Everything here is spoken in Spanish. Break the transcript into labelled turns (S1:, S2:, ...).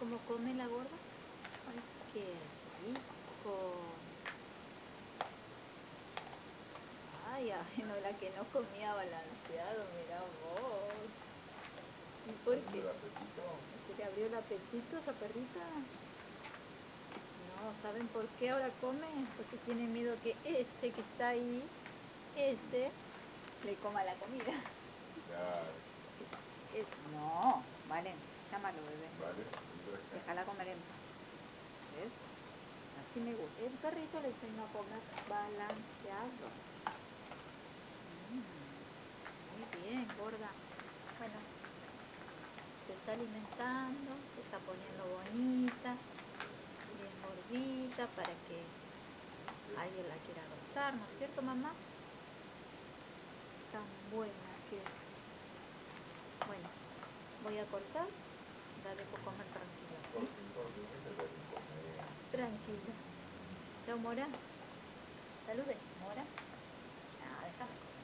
S1: cómo come la gorda? Ay, qué rico. Ay, ay, no, la que no comía balanceado, mira vos. ¿Y por qué?
S2: El apetito.
S1: ¿Se le abrió el apetito a esa perrita? No, ¿saben por qué ahora come? Porque tiene miedo que ese que está ahí, ese, le coma la comida.
S2: Claro,
S1: No, vale, llámalo, bebé.
S2: vale, entra acá.
S1: Déjala comer en paz. ¿Ves? Así me gusta. El perrito le enseñó a comer balanceado. Muy bien, gorda. Bueno, se está alimentando, se está poniendo bonita, bien gordita para que alguien la quiera adoptar, ¿no es cierto, mamá? Tan buena que es. Bueno, voy a cortar, la dejo comer tranquila, ¿sí?
S2: Por fin que te dejen comer.
S1: Tranquila. Chao, Mora. Salude, Mora. Ah, déjame comer.